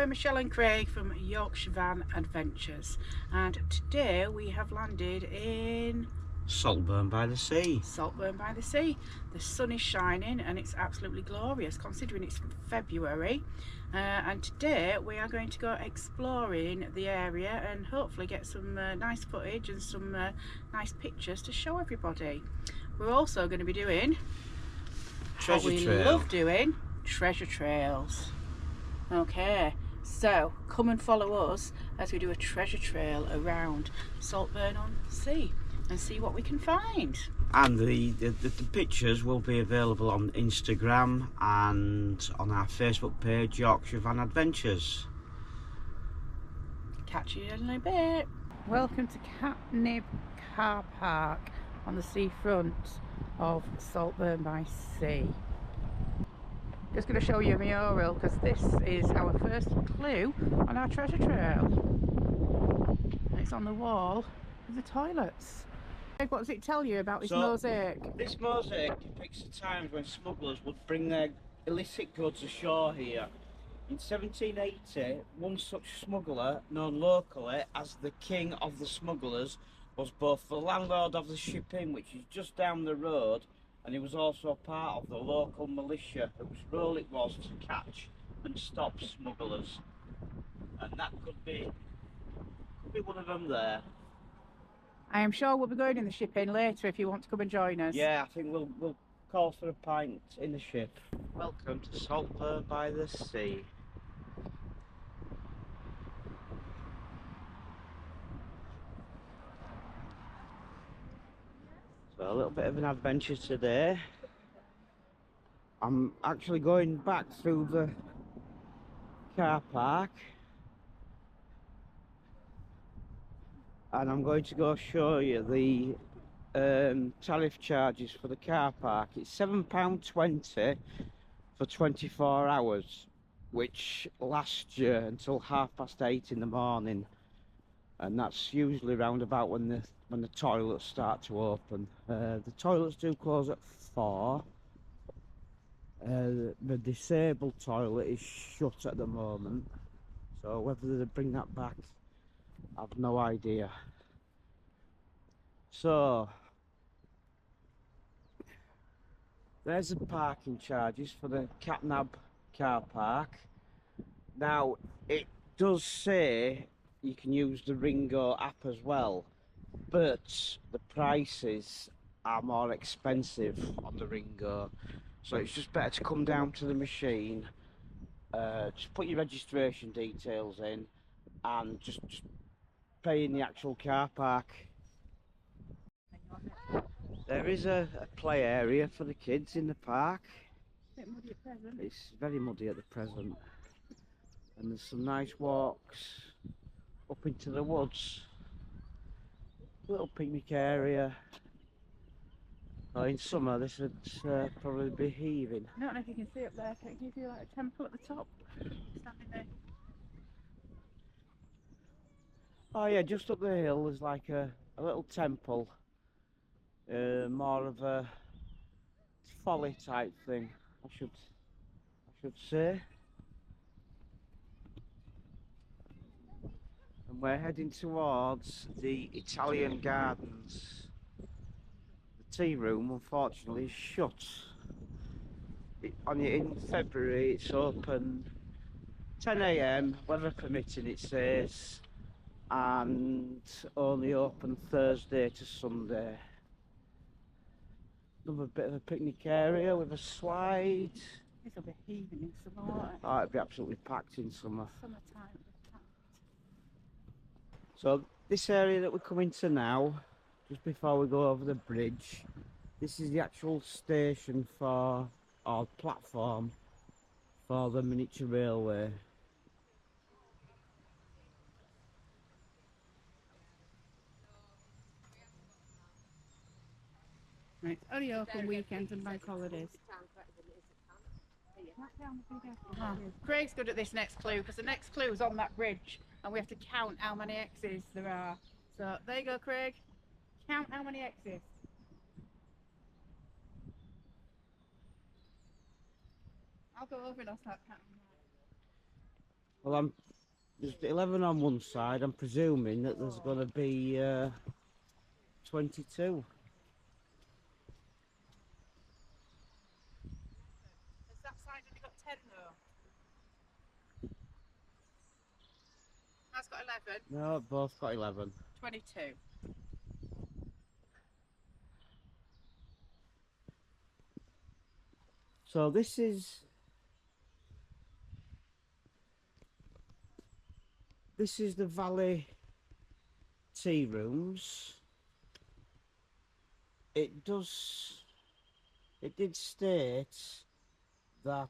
Hello, Michelle and Craig from Yorkshire Van Adventures, and today we have landed in Saltburn-By-The-Sea. Saltburn-By-The-Sea. The sun is shining and it's absolutely glorious considering it's February, and today we are going to go exploring the area and hopefully get some nice footage and some nice pictures to show everybody. We're also going to be doing Treasure what we trail. love doing, treasure trails. Okay, so come and follow us as we do a treasure trail around Saltburn-on-Sea and see what we can find. And the pictures will be available on Instagram and on our Facebook page, Yorkshire Van Adventures. Catch you in a bit. Welcome to Catnip Car Park on the seafront of Saltburn-by-Sea. Just going to show you a mural because this is our first clue on our treasure trail. And it's on the wall of the toilets. What does it tell you about this mosaic? This mosaic depicts the times when smugglers would bring their illicit goods ashore here. In 1780, one such smuggler, known locally as the King of the Smugglers, was both the landlord of the Ship Inn, which is just down the road, and he was also part of the local militia whose role it was to catch and stop smugglers. And that could be one of them there. I am sure we'll be going in the Ship Inn later if you want to come and join us. Yeah, I think we'll call for a pint in the ship. Welcome to Saltburn-By-The-Sea. So a little bit of an adventure today. I'm actually going back through the car park and I'm going to go show you the tariff charges for the car park. It's £7.20 for 24 hours, which lasts you until 8:30 in the morning, and that's usually round about when the toilets start to open. The toilets do close at 4. The disabled toilet is shut at the moment, so whether they bring that back, I've no idea. So there's the parking charges for the Catnip car park. Now it does say you can use the Ringo app as well, but the prices are more expensive on the Ringo, so it's just better to come down to the machine, just put your registration details in and just pay in the actual car park. There is a play area for the kids in the park. Bit muddy at present. It's very muddy at the present, and there's some nice walks up into the woods. Little picnic area. Oh, in summer this would probably be heaving. I don't know if you can see up there. Can you see like a temple at the top? Standing there. Oh yeah, just up the hill there's like a little temple. More of a folly type thing, I should say. And we're heading towards the Italian gardens. The tea room unfortunately is shut. In February it's open 10 AM, weather permitting it says, and only open Thursday to Sunday. Another bit of a picnic area with a slide. This will be heaving in summer, won't it? Oh, it'd be absolutely packed in summer. Summertime will be packed. So this area that we're coming to now, just before we go over the bridge, this is the actual station for, or platform for the miniature railway. Right, it's only open weekends and bank holidays. Craig's good at this next clue because the next clue is on that bridge and we have to count how many X's there are. So there you go, Craig. Count how many X's. I'll go over and I'll start counting. Well, there's 11 on one side. I'm presuming that there's going to be 22. Has that side only got 10 though? That's got 11. No, both got 11. 22. So this is the Valley tea rooms. It did state that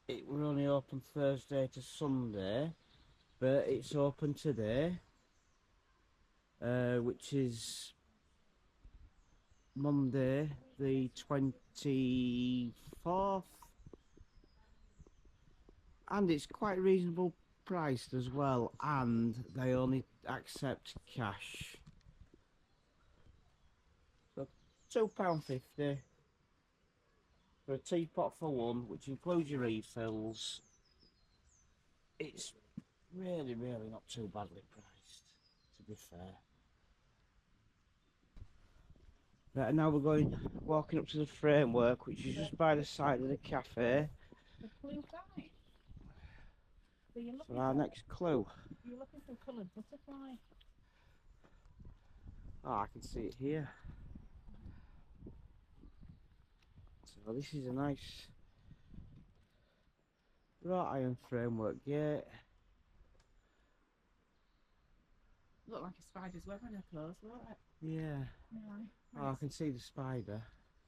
it were only open Thursday to Sunday, but it's open today, which is Monday the 24th, and it's quite reasonable priced as well, and they only accept cash. So £2.50 for a teapot for one, which includes your refills. It's really not too badly priced, to be fair. Right, now we're walking up to the framework, which is just by the side of the cafe. The blue guy. So you're looking For our next clue. You're looking for coloured butterfly. Oh, I can see it here. So this is a nice wrought iron framework gate. Look like a spider's web when they're closed, won't it? Yeah. Yeah. Oh, I can see the spider.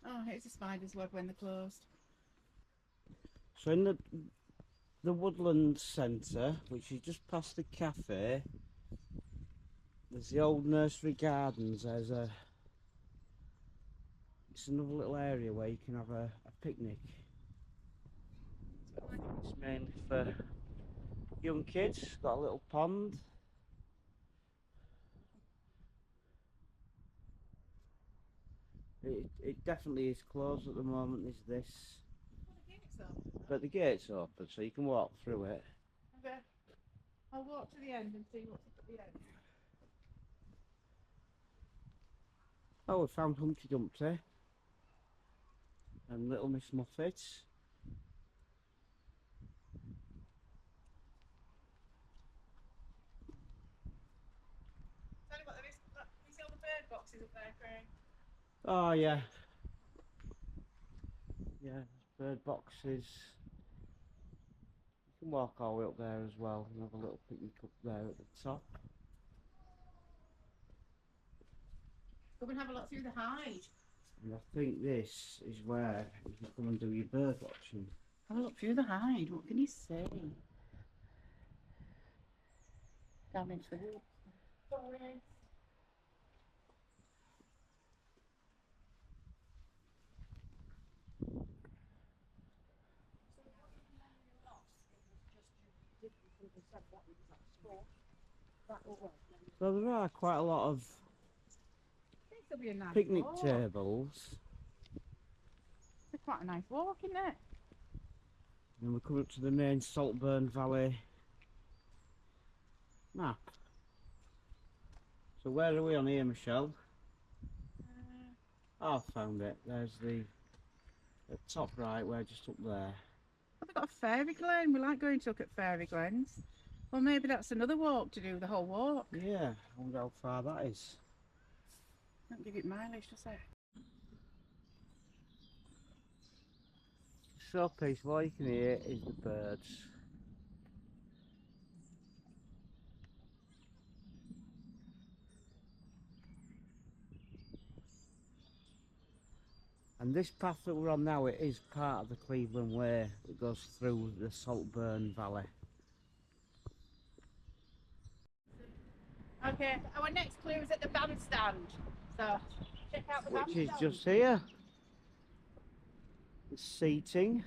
Oh, it's a spider's web when they're closed. So in the Woodland Centre, which is just past the cafe, there's the old nursery gardens. It's another little area where you can have a picnic. So it's mainly for young kids. Got a little pond. It definitely is closed at the moment. Is this? But the gate's open, so you can walk through it. Okay. I'll walk to the end and see what's at the end. Oh, we found Humpty Dumpty and Little Miss Muffet. Tell you what, there is. Look, you see all the bird boxes up there, Craig? Oh yeah, yeah. Bird boxes. You can walk all the way up there as well and have a little picnic up there at the top. Come and have a look through the hide. And I think this is where you can come and do your bird watching. Have a look through the hide. What can you see? Down into the woods. Sorry. So there are quite a lot of Be a nice picnic walk. tables. It's quite a nice walk, isn't it? And we're coming up to the main Saltburn Valley map. So where are we on here, Michelle? Oh, I found it. There's the at top right, we're just up there. Oh, they've got a fairy glen. We like going to look at fairy glens. Well, maybe that's another walk to do the whole walk. Yeah, I wonder how far that is. Don't give it mileage, does it? So peaceful, all you can hear is the birds. And this path that we're on now, it is part of the Cleveland Way that goes through the Saltburn Valley. Okay, our next clue is at the bandstand. So, check out the Which bandstand. is just here. The seating.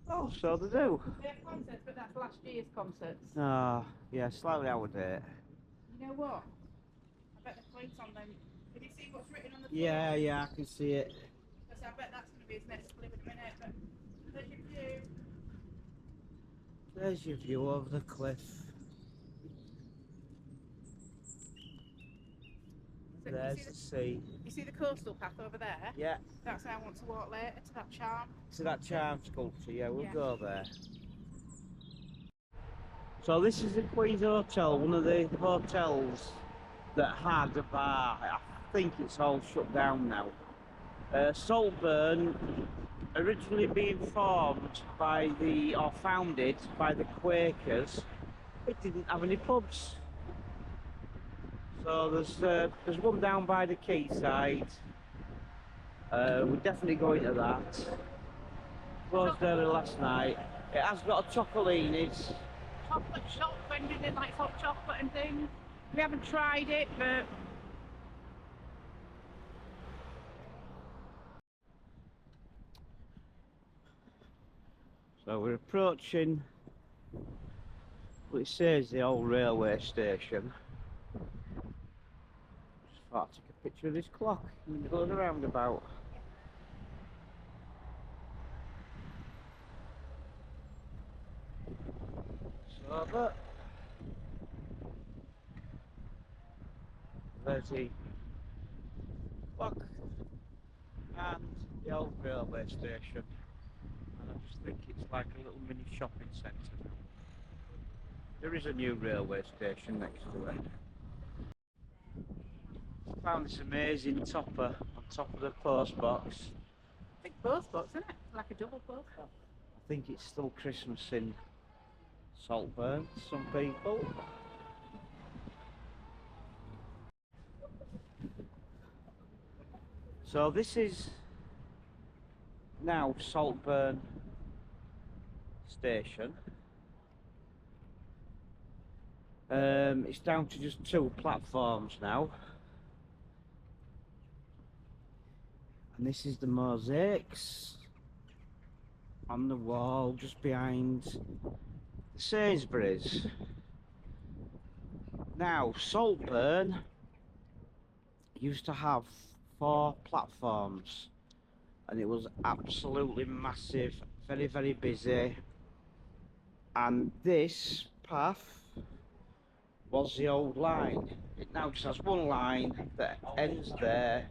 Oh, so they do. They have concerts, but that's last year's concerts. Ah, yeah, slightly out of date. You know what? I bet the plates on them. Can you see what's written on the plate? Yeah, I can see it. The honestly, I bet that's going to be his next clip in a minute, but there's your view. There's your view over the cliff. So There's the sea. you see the coastal path over there? Yeah. That's how I want to walk later, to that charm. To that charm sculpture, yeah, we'll Yeah. go there. So this is the Queen's Hotel, one of the hotels that had a bar. I think it's all shut down now. Saltburn, originally being formed by or founded by the Quakers, it didn't have any pubs. So there's one down by the quayside. We're definitely going to that. Closed early last night. It has got a Chocolini's. Chocolate shop vending in like hot chocolate and things. We haven't tried it, but So we're approaching what it says the old railway station. Just thought I'd take a picture of this clock in the middle of the roundabout. So but there's the clock and the old railway station. And I just think it's like a little mini shopping centre now. There is a new railway station next to it. I found this amazing topper on top of the post box. big post box, isn't it? Like a double post box. I think it's still Christmas in Saltburn, some people. So this is now Saltburn station. It's down to just 2 platforms now. And this is the mosaics on the wall just behind the Sainsbury's. Now, Saltburn used to have 4 platforms and it was absolutely massive, very, very busy. And this path was the old line. It now just has 1 line that ends there,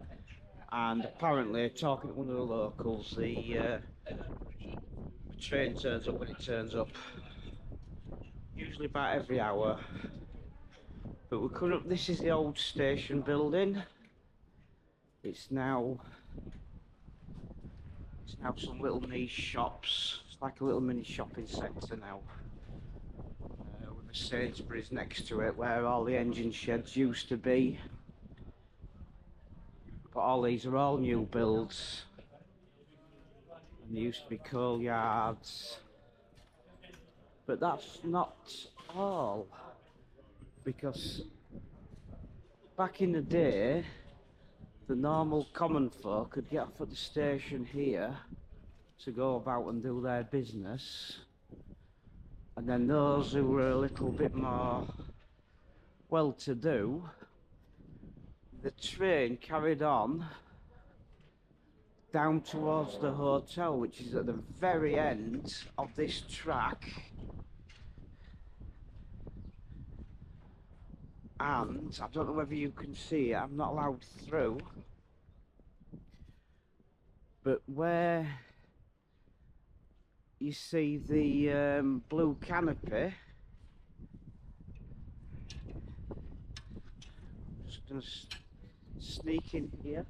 and apparently, talking to one of the locals, the train turns up when it turns up, usually about every hour. But we're coming up, this is the old station building. It's now some little niche shops. It's like a little mini shopping centre now. With the Sainsbury's next to it, where all the engine sheds used to be. But all these are all new builds. And there used to be coal yards. But that's not all. Because back in the day, the normal common folk could get off at the station here to go about and do their business. And then those who were a little bit more well-to-do, the train carried on down towards the hotel, which is at the very end of this track. And I don't know whether you can see it, I'm not allowed through, but where you see the blue canopy, just gonna sneak in here.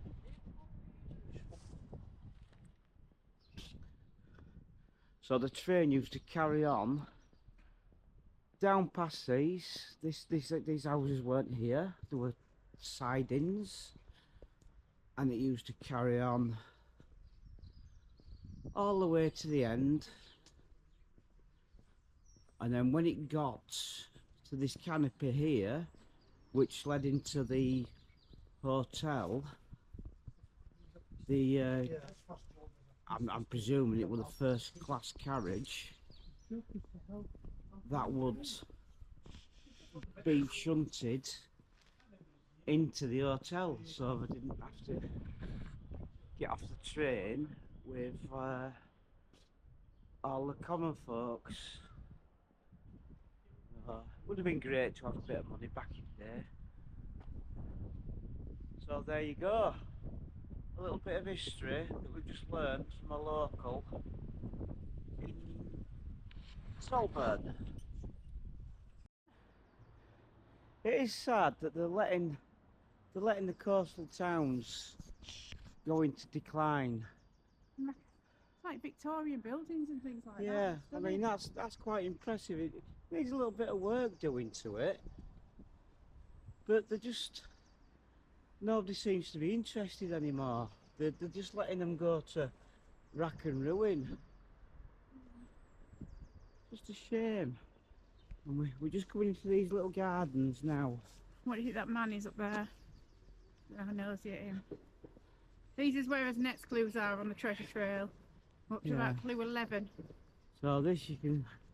So the train used to carry on down past these. These houses weren't here. There were sidings, and it used to carry on all the way to the end. And then when it got to this canopy here, which led into the hotel, I'm presuming it was a first class carriage that would be shunted into the hotel, so they didn't have to get off the train with all the common folks. Would have been great to have a bit of money back in there. So there you go. A little bit of history that we've just learned from a local in Saltburn. It is sad that they're letting the coastal towns go into decline. It's like Victorian buildings and things like that. Yeah, I mean that's quite impressive. It needs a little bit of work doing to it, but they're just nobody seems to be interested anymore. They're just letting them go to rack and ruin. Just a shame. And we're just coming into these little gardens now. What do you think that man is up there? I nosy at him. These is where his next clues are on the treasure trail. Up to about clue 11. So this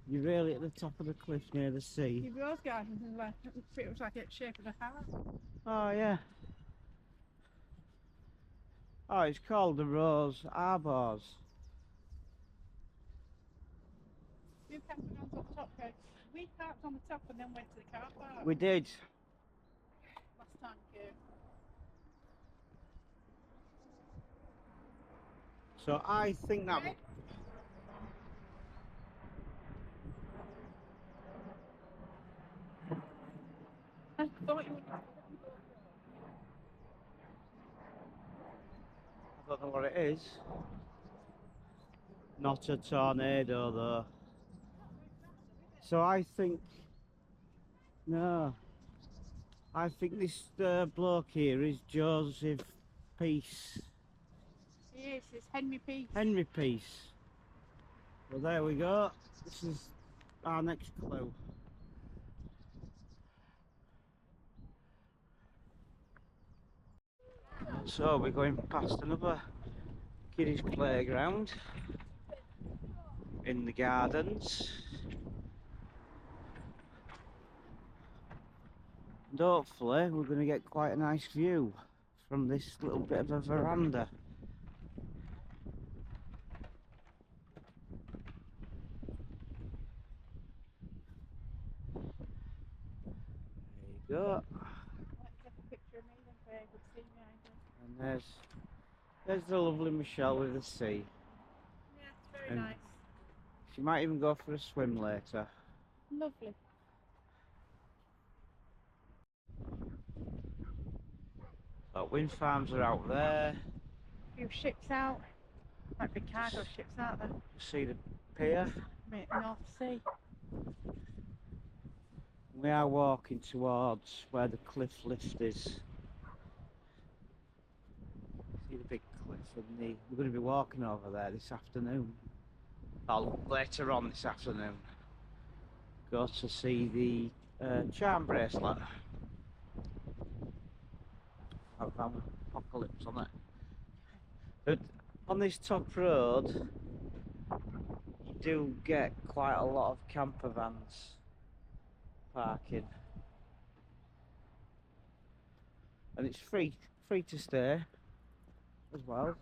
you're really at the top of the cliff near the sea. Your rose gardens is like pretty much like the shape of a house. Oh yeah. Oh, it's called the Rose Arbors. Two campervans up top, right? We parked on the top and then went to the car park. We did. Last time we came. So I think that. Okay. I thought you would. I don't know what it is. Not a tornado though. So I think. No. I think this bloke here is Joseph Peace. Yes, it's Henry Peace. Henry Peace. Well, there we go. This is our next clue. So we're going past another kiddies playground in the gardens. And hopefully we're going to get quite a nice view from this little bit of a veranda. There you go. And there's the lovely Michelle with the sea. Yeah, it's very nice. She might even go for a swim later. Lovely. So wind farms are out there. A few ships out. Like big cargo ships out there. See the pier. North Sea. We are walking towards where the cliff lift is. See the big cliff, and we're going to be walking over there this afternoon. Or later on this afternoon. Go to see the charm bracelet. I've found apocalypse on it. But on this top road, you do get quite a lot of camper vans parking, and it's free to stay as well.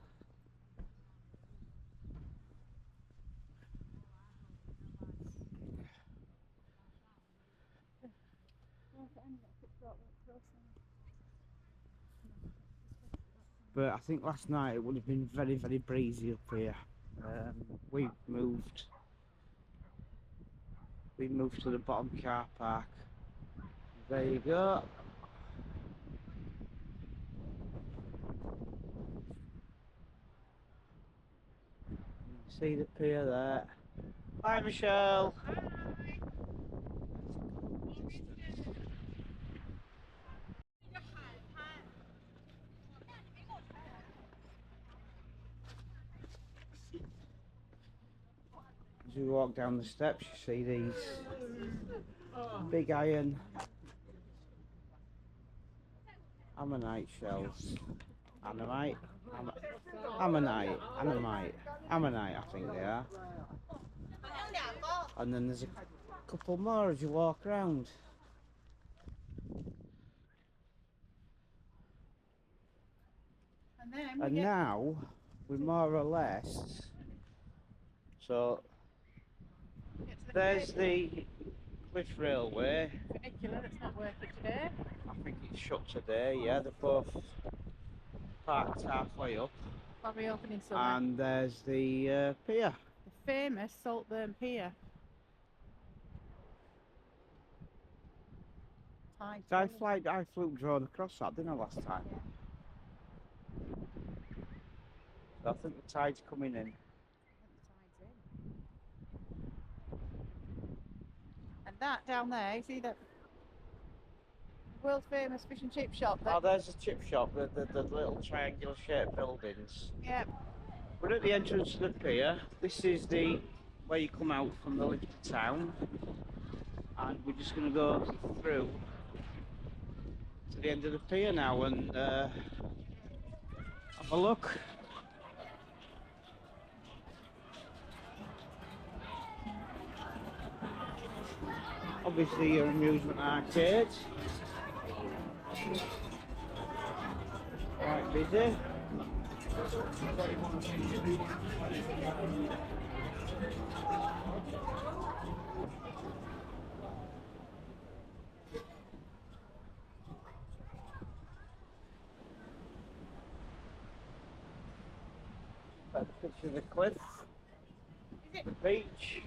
But I think last night it would have been very, very breezy up here. We moved to the bottom car park. There you go. See the pier there. Hi, Michelle. Hi. As we walk down the steps, you see these big iron ammonite shells. Ammonite, ammonite, I think they are. And then there's a couple more as you walk around. And now we more or less. So there's the Cliff Railway. funicular that's not working today. I think it's shut today. Yeah, they're both parked halfway up. Probably opening summer. And there's the pier. The famous Saltburn Pier. I flew drone across that, didn't I, last time? Yeah. So I think the tide's coming in. And that down there, you see that world famous fish and chip shop? Oh, there's a chip shop, the little triangular shaped buildings. Yeah. We're at the entrance to the pier. This is the where you come out from the little town. And we're just going to go through to the end of the pier now and have a look. Obviously your amusement arcade. Quite busy. That's a picture of the cliff, the beach.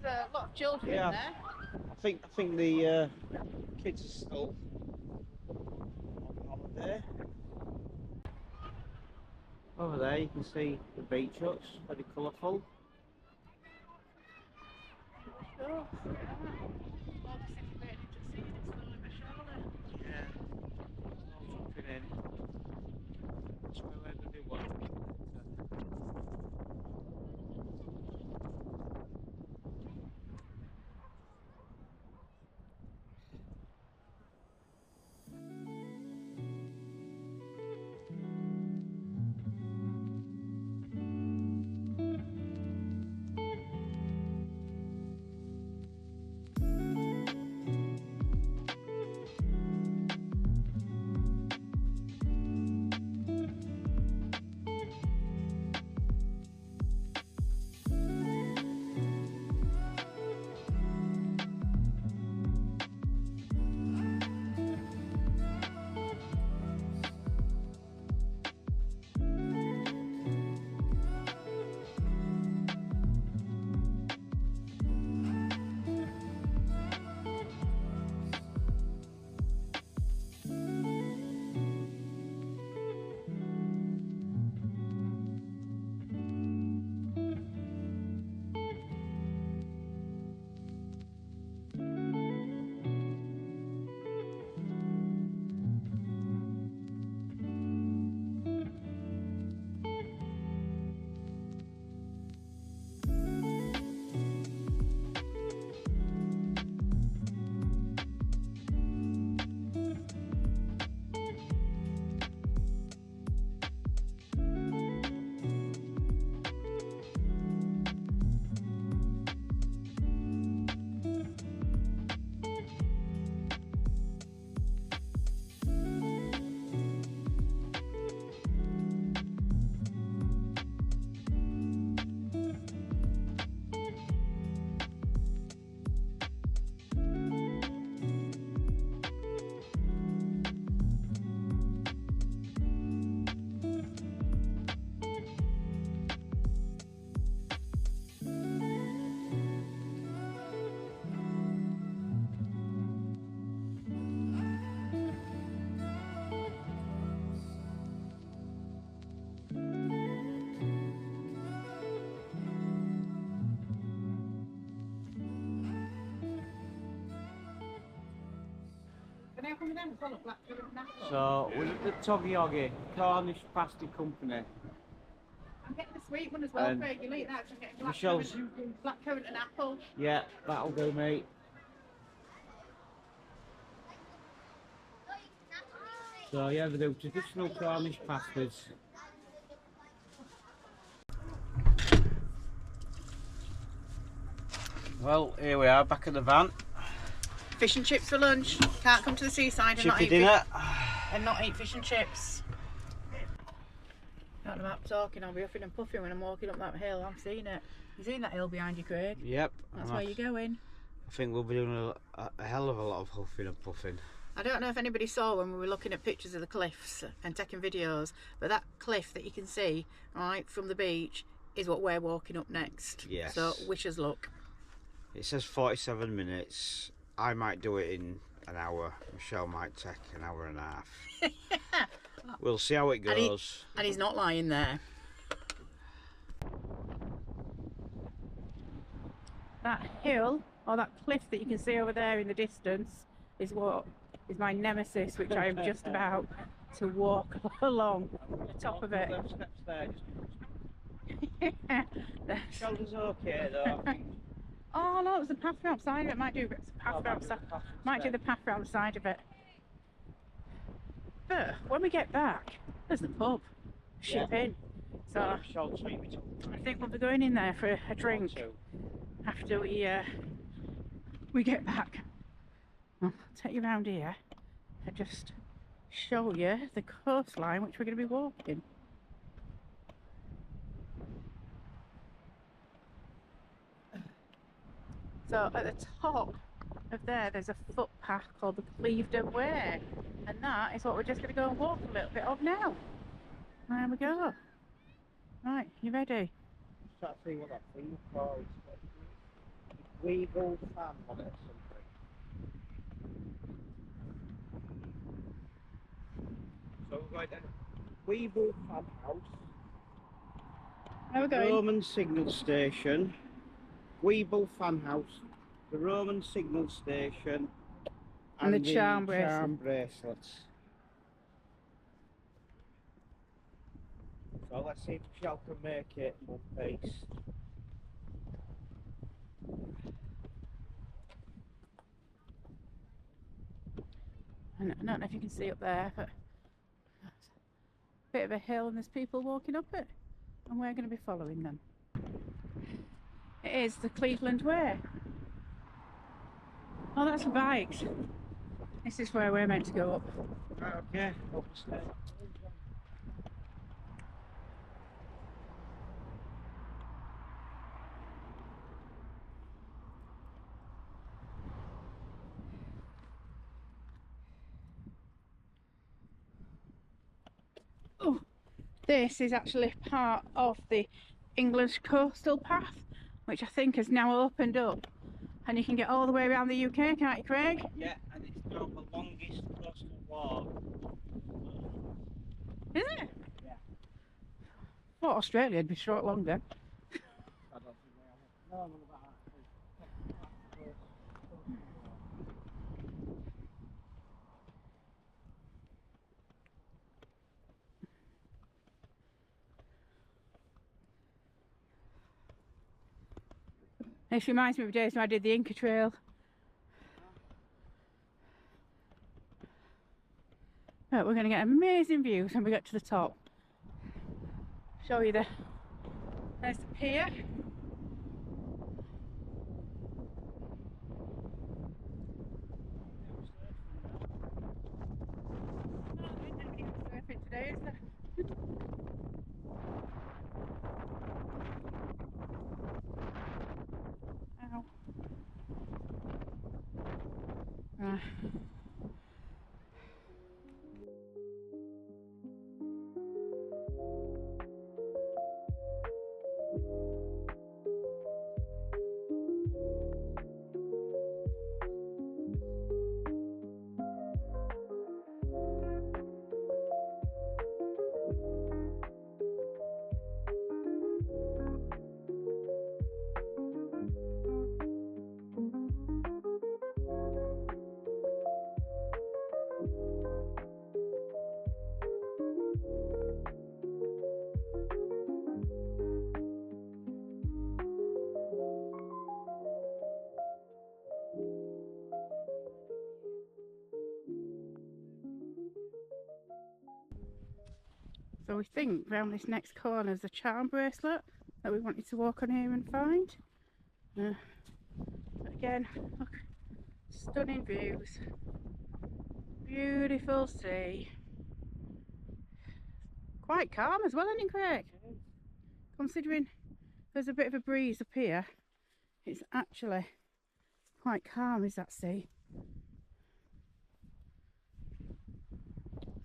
There's a lot of children in there. I think the kids are still on holiday. Over there you can see the beach huts, very colourful. Sure. Yeah, jumping in. That's where we're going to do one. So we're at the Toggy Cornish Pasty Company. I'm getting the sweet one as well, Craig. You'll eat that. I'm getting blackcurrant and apple. Yeah, that'll do, mate. So yeah, they do traditional Cornish pasties. Well, here we are back in the van. fish and chips for lunch. Can't come to the seaside and Chippy dinner. not eat fish and chips. Not about talking, I'll be huffing and puffing when I'm walking up that hill. I've seen it. You seen that hill behind you, Craig? Yep. That's where you're going. I think we'll be doing a hell of a lot of huffing and puffing. I don't know if anybody saw when we were looking at pictures of the cliffs and taking videos, but that cliff that you can see right from the beach is what we're walking up next. Yes. So wish us luck. It says 47 minutes. I might do it in an hour. Michelle might take an hour and a half. We'll see how it goes. And he's not lying there. That hill, or that cliff that you can see over there in the distance, is what is my nemesis, which I am just about to walk along the top of it. Shoulder's okay though. Oh no, there's a path around the side of it. Might do the path around the side of it. But when we get back, there's the pub. Ship in. So I think we'll be going in there for a drink after we get back. I'll take you around here and just show you the coastline which we're going to be walking. So at the top of there's a footpath called the Clevedon Way, and that is what we're just going to go and walk a little bit of now. There we go. Right, you ready? Just trying to see what that thing called. Weevil fan on it or something. So we're going down Weevil Fan House. Where are we going? Roman Signal Station. Weevil Fan House. The Roman Signal Station. And the charm bracelets. So let's see if Michelle can make it in one piece. I don't know if you can see up there, but it's a bit of a hill and there's people walking up it, and we're going to be following them. It is the Cleveland Way. Oh, that's for bikes. This is where we're meant to go up. Okay, up the stairs. Oh, this is actually part of the English coastal path, which I think has now opened up, and you can get all the way around the UK, can't you, Craig? Yeah, and it's now the longest coastal walk. Is it? Yeah. Thought Australia would be short longer. I don't think they have. No, I'm on about This reminds me of days when I did the Inca Trail. But we're going to get amazing views when we get to the top. Show you there's the pier. Surfing today, is there? Ow. So we think round this next corner is a charm bracelet that we wanted to walk on here and find. But again, look, Stunning views, beautiful sea. Quite calm as well, isn't it, Craig? Considering there's a bit of a breeze up here, it's actually quite calm, is that sea.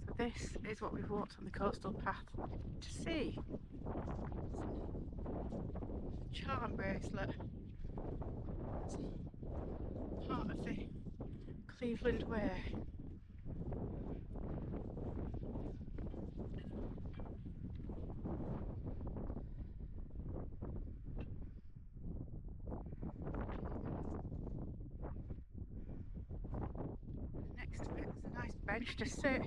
So this is what we've walked on the coastal path to see. Charm bracelet. It's part of the Cleveland Way. Next to it there's a nice bench to sit.